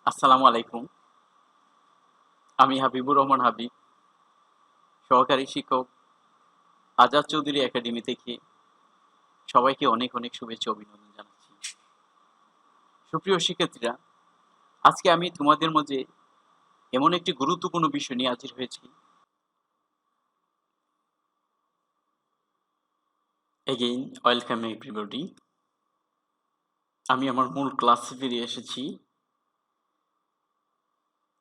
আসসালামু আলাইকুম। আমি হাবিবুর রহমান হাবিব, সহকারী শিক্ষক, আজাদ চৌধুরী একাডেমি থেকে সবাইকে অনেক অনেক শুভেচ্ছা ও অভিনন্দন জানাচ্ছি। সুপ্রিয় শিক্ষার্থীরা, আজকে আমি তোমাদের মাঝে এমন একটি গুরুত্বপূর্ণ বিষয় নিয়ে হাজির হয়েছি। Again welcome everybody. আমি আমার মূল ক্লাসে ফিরে এসেছি।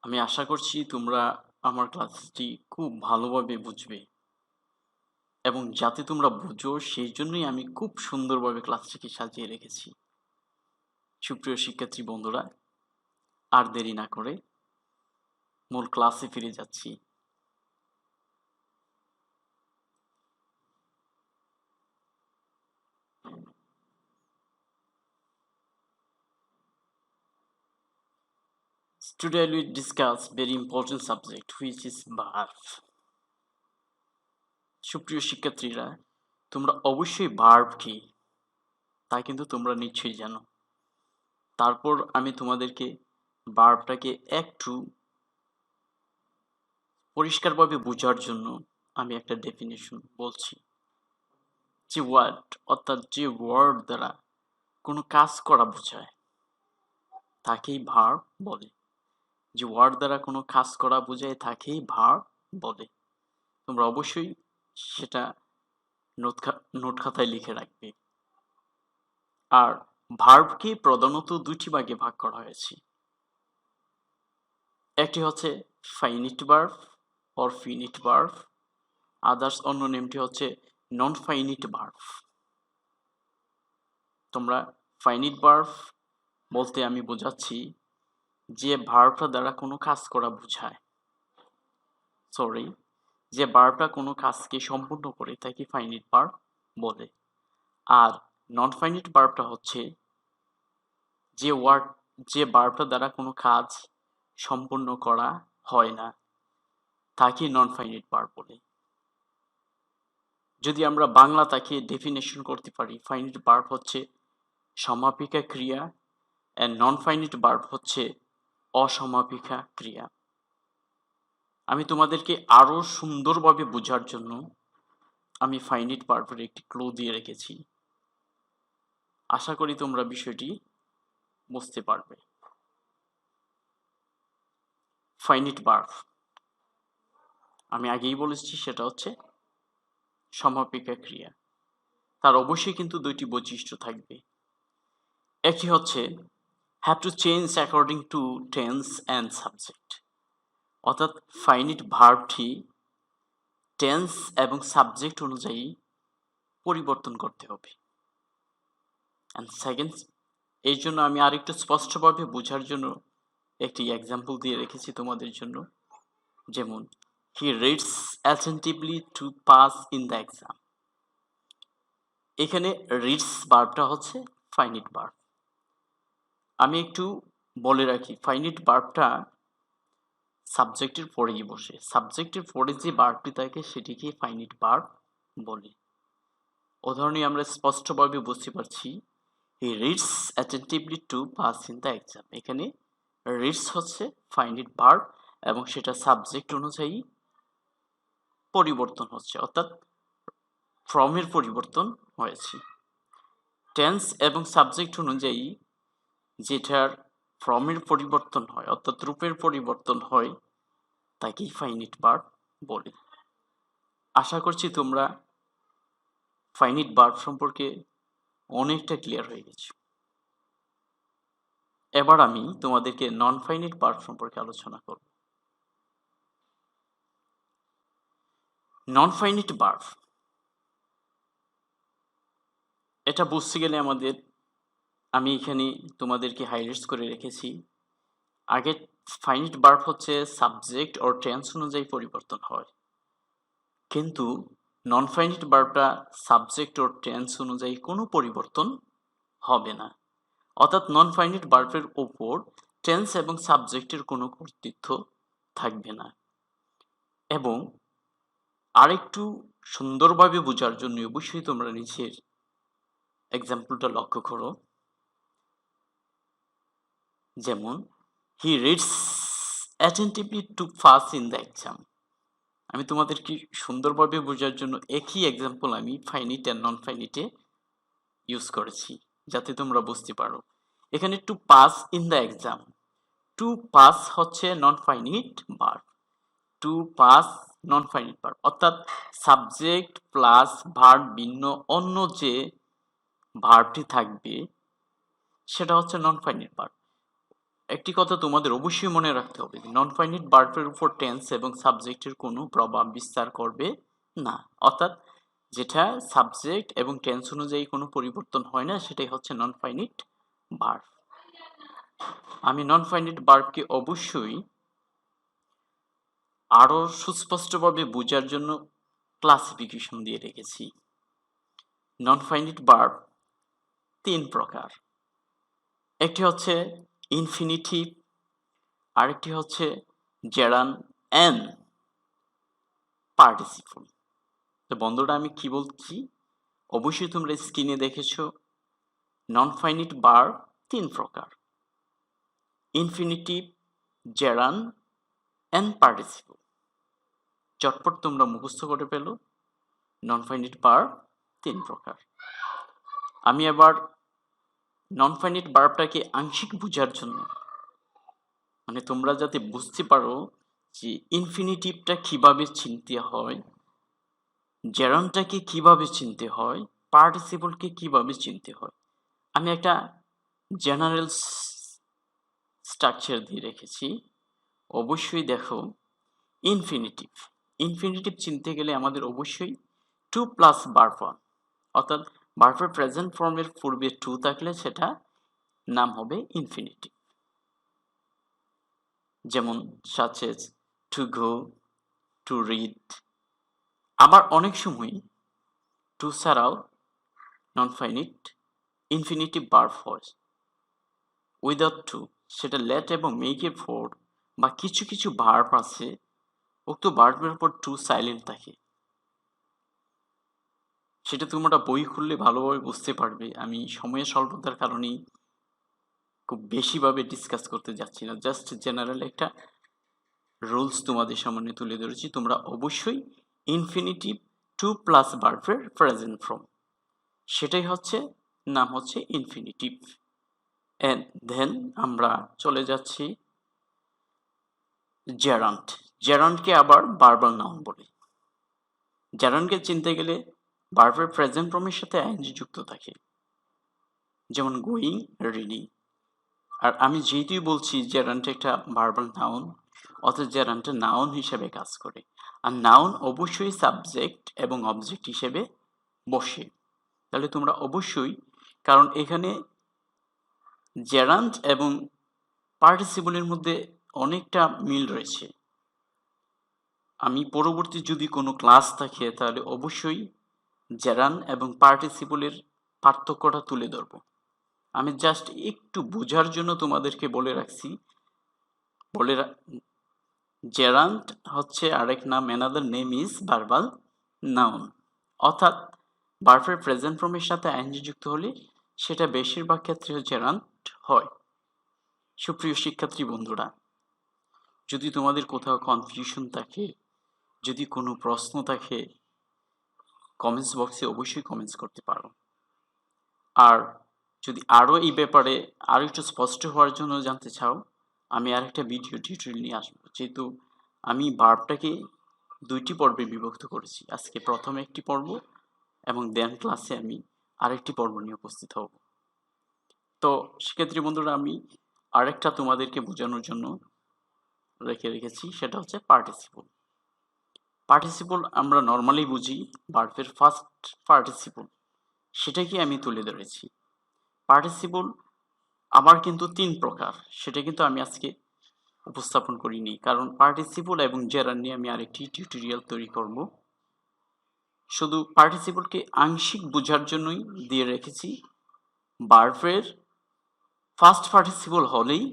আমি আশা করছি তোমরা আমার ক্লাসটি খুব ভালোভাবে বুঝবে এবং যাতে তোমরা বুঝো সেই জন্যই আমি খুব সুন্দরভাবে ক্লাসটিকে সাজিয়ে রেখেছি। সুপ্রিয় শিক্ষার্থী বন্ধুরা, আর দেরি না করে মূল ক্লাসে ফিরে যাচ্ছি। Today we discuss very important subject which is verb. সুপ্রিয় শিক্ষার্থীরা, তোমরা অবশ্যই ভার্ব কি তা কিন্তু তোমরা নিশ্চয়ই জানো। তারপর আমি তোমাদেরকে ভার্বটাকে একটু পরিষ্কারভাবে বোঝার জন্য আমি একটা ডেফিনেশন বলছি। যে ওয়ার্ড অর্থাৎ যে ওয়ার্ড দ্বারা কোনো কাজ করা বোঝায় তাকেই ভার্ব বলে। যে ওয়ার্ড দ্বারা কোনো কাজ করা বোঝায় তাকেই ভার্ব বলে। তোমরা অবশ্যই সেটা নোট খাতায় লিখে রাখবে। আর ভার্বকে প্রধানত দুটি ভাগে ভাগ করা হয়েছে। একটি হচ্ছে finite verb or finite verb, others অন্য নেমটি হচ্ছে নন ফাইনিট ভার্ব। তোমরা ফাইনিট ভার্ব বলতে আমি বোঝাচ্ছি যে ভার্বটা দ্বারা কোনো কাজ করা বোঝায়, যে ভার্বটা কোনো কাজকে সম্পূর্ণ করে তাকে ফাইনিট ভার্ব বলে। আর নন ফাইনিট ভার্বটা হচ্ছে যে ভার্বটা দ্বারা কোনো কাজ সম্পূর্ণ করা হয় না তাকে নন ফাইনিট ভার্ব বলে। যদি আমরা বাংলা তাকে ডেফিনেশন করতে পারি, ফাইনিট ভার্ব হচ্ছে সমাপিকা ক্রিয়া এন্ড নন ফাইনিট ভার্ব হচ্ছে অসমাপিকা ক্রিয়া। আমি তোমাদেরকে আরো সুন্দরভাবে বোঝার জন্য আমি ফাইনিট ভার্বের একটি ক্লু দিয়ে রেখেছি। আশা করি তোমরা বিষয়টি বুঝতে পারবে। ফাইনিট ভার্ব আমি আগেই বলেছি সেটা হচ্ছে সমাপিকা ক্রিয়া। তার অবশ্যই কিন্তু দুইটি বৈশিষ্ট্য থাকবে। একটি হচ্ছে have to change according to tense and subject, অর্থাৎ ফাইনিট ভার্বটি টেন্স এবং সাবজেক্ট অনুযায়ী পরিবর্তন করতে হবে। অ্যান্ড সেকেন্ড, এই জন্য আমি আরেকটু স্পষ্টভাবে বোঝার জন্য একটি এক্সাম্পল দিয়ে রেখেছি তোমাদের জন্য। যেমন he reads attentively to pass in the exam। এখানে রিডস ভার্বটা হচ্ছে ফাইনিট ভার্ব। আমি একটু বলে রাখি, ফাইনিট ভার্বটা সাবজেক্টের পরেই বসে। সাবজেক্টের পরে যে ভার্বটি থাকে সেটিকে ফাইনিট ভার্ব বলে। উদাহরণে আমরা স্পষ্টভাবে বুঝতে পারছি he reads attentively to pass in the exam. এখানে রিডস হচ্ছে ফাইনিট ভার্ব এবং সেটা সাবজেক্ট অনুযায়ী পরিবর্তন হচ্ছে, অর্থাৎ ফর্মের পরিবর্তন হয়েছে। টেন্স এবং সাবজেক্ট অনুযায়ী যেটার ফর্মের পরিবর্তন হয় অর্থাৎ রূপের পরিবর্তন হয় তাকেই ফাইনিট ভার্ব বলে। আশা করছি তোমরা ফাইনিট ভার্ব সম্পর্কে অনেকটা ক্লিয়ার হয়ে গেছে। এবার আমি তোমাদেরকে নন ফাইনিট ভার্ব সম্পর্কে আলোচনা করব। নন ফাইনিট ভার্ব এটা বুঝতে গেলে আমি এখানে তোমাদেরকে হাইলাইটস করে রেখেছি। আগে ফাইনিট ভার্ব হচ্ছে সাবজেক্ট ও টেন্স অনুযায়ী পরিবর্তন হয়, কিন্তু নন ফাইনিট ভার্বটা সাবজেক্ট ও টেন্স অনুযায়ী কোনো পরিবর্তন হবে না। অর্থাৎ নন ফাইনিট ভার্বের উপর টেন্স এবং সাবজেক্টের কোনো কর্তৃত্ব থাকবে না। এবং আরেকটু সুন্দরভাবে বোঝার জন্য অবশ্যই তোমরা নিচের এক্সাম্পলটা লক্ষ্য করো। যেমন he reads attentively to pass in the exam. আমি তোমাদেরকে সুন্দরভাবে বোঝার জন্য একই এক্সাম্পল আমি ফাইনিট অ্যান্ড নন ফাইনিটে ইউজ করেছি, যাতে তোমরা বুঝতে পারো। এখানে to pass in the exam, to pass হচ্ছে non finite verb. To pass non finite verb, অর্থাৎ সাবজেক্ট প্লাস ভার্ব ভিন্ন অন্য যে ভার্বটি থাকবে সেটা হচ্ছে নন ফাইনিট ভার্ব। একটি কথা তোমাদের অবশ্যই মনে রাখতে হবে, নন ফাইনিট ভার্বের উপর টেন্স এবং সাবজেক্টের কোনো প্রভাব বিস্তার করবে না, অর্থাৎ যেটা সাবজেক্ট এবং টেন্স অনুযায়ী কোনো পরিবর্তন হয় না সেটাই হচ্ছে নন ফাইনিট ভার্ব। আমি নন ফাইনিট ভার্বকে অবশ্যই আরো সুস্পষ্টভাবে বোঝার জন্য ক্লাসিফিকেশন দিয়ে রেখেছি। নন ফাইনিট ভার্ব তিন প্রকার, একটি হচ্ছে ইনফিনিটিভ, আরেকটি হচ্ছে জেরান এন পার্টিসিপল। তো বন্ধুরা আমি কি বলছি, অবশ্যই তোমরা স্ক্রিনে দেখেছো নন ফাইনিট ভার্ব তিন প্রকার, ইনফিনিটিভ, জেরান এন্ড পার্টিসিপল। চটপট তোমরা মুখস্থ করে পেলো নন ফাইনিট ভার্ব তিন প্রকার। আমি এবার নন ফাইনিট ভার্বটাকে আংশিক বোঝার জন্য, মানে তোমরা যাতে বুঝতে পারো যে ইনফিনিটিভটা কিভাবে চিনতে হয়, জেরানটাকে কিভাবে চিনতে হয়, পার্টিসিপলকে কিভাবে চিনতে হয়, আমি একটা জেনারেল স্ট্রাকচার দিয়ে রেখেছি। অবশ্যই দেখো, ইনফিনিটিভ, ইনফিনিটিভ চিনতে গেলে আমাদের অবশ্যই টু প্লাস ভার্ব ওয়ান, অর্থাৎ ভার্বের প্রেজেন্ট ফর্মের পূর্বে টু থাকলে সেটা নাম হবে ইনফিনিটিভ। যেমন such as to go, to read। আবার অনেক সময় টু ছাড়াও নন ফাইনিট ইনফিনিটিভ ভার্ব হয় উইদাউট টু, সেটা লেট এবং মেকের পর বা কিছু কিছু ভার্ব আছে উক্ত ভার্বের উপর টু সাইলেন্ট থাকে, সেটা তোমরা বই খুললে ভালোভাবে বুঝতে পারবে। আমি সময়ের স্বল্পতার কারণেই খুব বেশিভাবে ডিসকাস করতে যাচ্ছি না, জাস্ট জেনারেল একটা রুলস তোমাদের সামনে তুলে ধরেছি। তোমরা অবশ্যই ইনফিনিটিভ টু প্লাস ভার্বের প্রেজেন্ট ফর্ম, সেটাই হচ্ছে নাম হচ্ছে ইনফিনিটিভ। এন্ড দেন আমরা চলে যাচ্ছি জেরান্ট। জেরান্টকে আবার ভার্বাল নাউন বলে। জেরান্টকে চিনতে গেলে ভার্বের প্রেজেন্ট ফর্মের সাথে আইএনজি যুক্ত থাকে, যেমন গোয়িং, রিডিং। আর আমি যেহেতুই বলছি জেরান্ট একটা ভার্বাল নাউন, অর্থাৎ জেরান্ট নাউন হিসেবে কাজ করে, আর নাউন অবশ্যই সাবজেক্ট এবং অবজেক্ট হিসেবে বসে। তাহলে তোমরা অবশ্যই, কারণ এখানে জেরান্ট এবং পার্টিসিপলের মধ্যে অনেকটা মিল রয়েছে, আমি পরবর্তী যদি কোনো ক্লাস থাকে তাহলে অবশ্যই জেরান এবং পার্টিসিপলের পার্থক্যটা তুলে ধরব। আমি জাস্ট একটু বোঝার জন্য তোমাদেরকে বলে রাখছি, জেরান্ট হচ্ছে আরেক নাম, another name is verbal noun, অর্থাৎ ভার্বের প্রেজেন্ট ফর্মের সাথে আইএনজি যুক্ত হলে সেটা বেশিরভাগ ক্ষেত্রে জেরান্ট হয়। সুপ্রিয় শিক্ষার্থী বন্ধুরা, যদি তোমাদের কোথাও কনফিউশন থাকে, যদি কোনো প্রশ্ন থাকে, কমেন্টস বক্সে অবশ্যই কমেন্টস করতে পারো। আর যদি আরও এই ব্যাপারে আরও একটু স্পষ্ট হওয়ার জন্য জানতে চাও, আমি আরেকটা ভিডিও টিউটোরিয়াল নিয়ে আসবো। যেহেতু আমি ভার্বটাকে দুইটি পর্বে বিভক্ত করেছি, আজকে প্রথমে একটি পর্ব এবং দেন ক্লাসে আমি আরেকটি পর্ব নিয়ে উপস্থিত হব। তো শিক্ষার্থী বন্ধুরা, আমি আরেকটা তোমাদেরকে বোঝানোর জন্য রেখেছি, সেটা হচ্ছে পার্টিসিপল। পার্টিসিপল আমরা নর্মালি বুঝি ভার্বের ফার্স্ট পার্টিসিপল, সেটাকে আমি তুলে ধরেছি। পার্টিসিপল আমার কিন্তু তিন প্রকার, সেটা কিন্তু আমি আজকে উপস্থাপন করিনি, কারণ পার্টিসিপল এবং জেরার নিয়ে আমি আরেকটি টিউটোরিয়াল তৈরি করব। শুধু পার্টিসিপলকে আংশিক বোঝার জন্যই দিয়ে রেখেছি, ভার্বের ফার্স্ট পার্টিসিপল হলেই,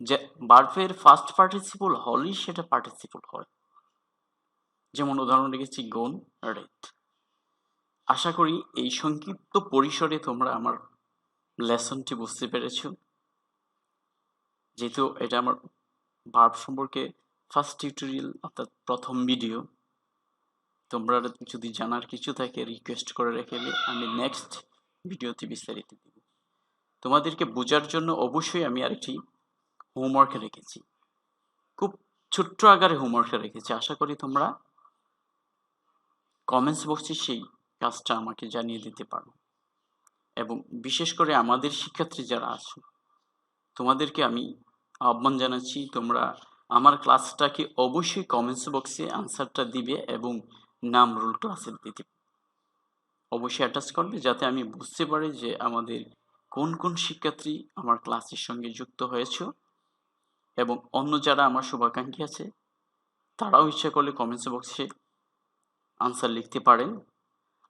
যে ভার্বের ফার্স্ট পার্টিসিপল হলেই সেটা পার্টিসিপল হয়। যেমন উদাহরণ রেখেছি গোন, রেড। আশা করি এই সংক্ষিপ্ত পরিসরে তোমরা আমার লেসনটি বুঝতে পেরেছ। যেহেতু এটা আমার ভার্ব সম্পর্কে ফার্স্ট টিউটোরিয়াল অর্থাৎ প্রথম ভিডিও, তোমরা যদি জানার কিছু থাকে রিকোয়েস্ট করে রেখেলে আমি নেক্সট ভিডিওতে বিস্তারিত দিব। তোমাদেরকে বোঝার জন্য অবশ্যই আমি আরেকটি হোমওয়ার্ক রেখেছি, খুব ছোট্ট আকারে হোমওয়ার্ক রেখেছি। আশা করি তোমরা কমেন্টস বক্সে সেই কাজটা আমাকে জানিয়ে দিতে পারো। এবং বিশেষ করে আমাদের শিক্ষার্থী যারা আছো তোমাদেরকে আমি আহ্বান জানাচ্ছি, তোমরা আমার ক্লাসটাকে অবশ্যই কমেন্টস বক্সে আনসারটা দিবে এবং নাম রোল ক্লাসে দিতে অবশ্যই অ্যাটাচ করবে, যাতে আমি বুঝতে পারি যে আমাদের কোন কোন শিক্ষার্থী আমার ক্লাসের সঙ্গে যুক্ত হয়েছে। এবং অন্য যারা আমার শুভাকাঙ্ক্ষী আছে তারাও ইচ্ছা করলে কমেন্টস বক্সে আনসার লিখতে পারেন।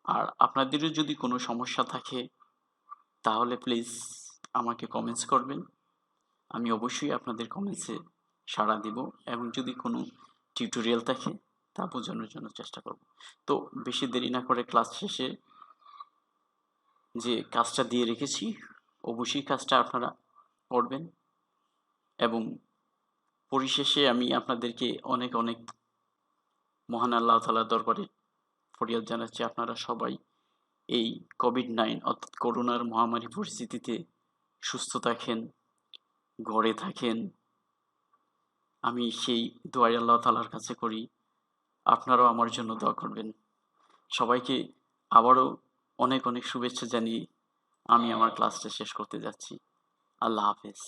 আর আপনাদেরও যদি কোনো সমস্যা থাকে তাহলে প্লিজ আমাকে কমেন্টস করবেন, আমি অবশ্যই আপনাদের কমেন্টসে সাড়া দিব এবং যদি কোনো টিউটোরিয়াল থাকে তা বোঝানোর জন্য চেষ্টা করব। তো বেশি দেরি না করে ক্লাস শেষে যে কাজটা দিয়ে রেখেছি অবশ্যই কাজটা আপনারা করবেন। এবং পরিশেষে আমি আপনাদেরকে অনেক অনেক মহান আল্লাহ তাআলার দরবারে ফরিয়াদ জানাচ্ছি, আপনারা সবাই এই কোভিড-19 অর্থাৎ করোনার মহামারী পরিস্থিতিতে সুস্থ থাকেন, ঘরে থাকেন। আমি সেই দোয়াই আল্লাহ তাআলার কাছে করি, আপনারাও আমার জন্য দোয়া করবেন। সবাইকে আবারও অনেক অনেক শুভেচ্ছা জানিয়ে আমি আমার ক্লাসটা শেষ করতে যাচ্ছি। আল্লাহ হাফেজ।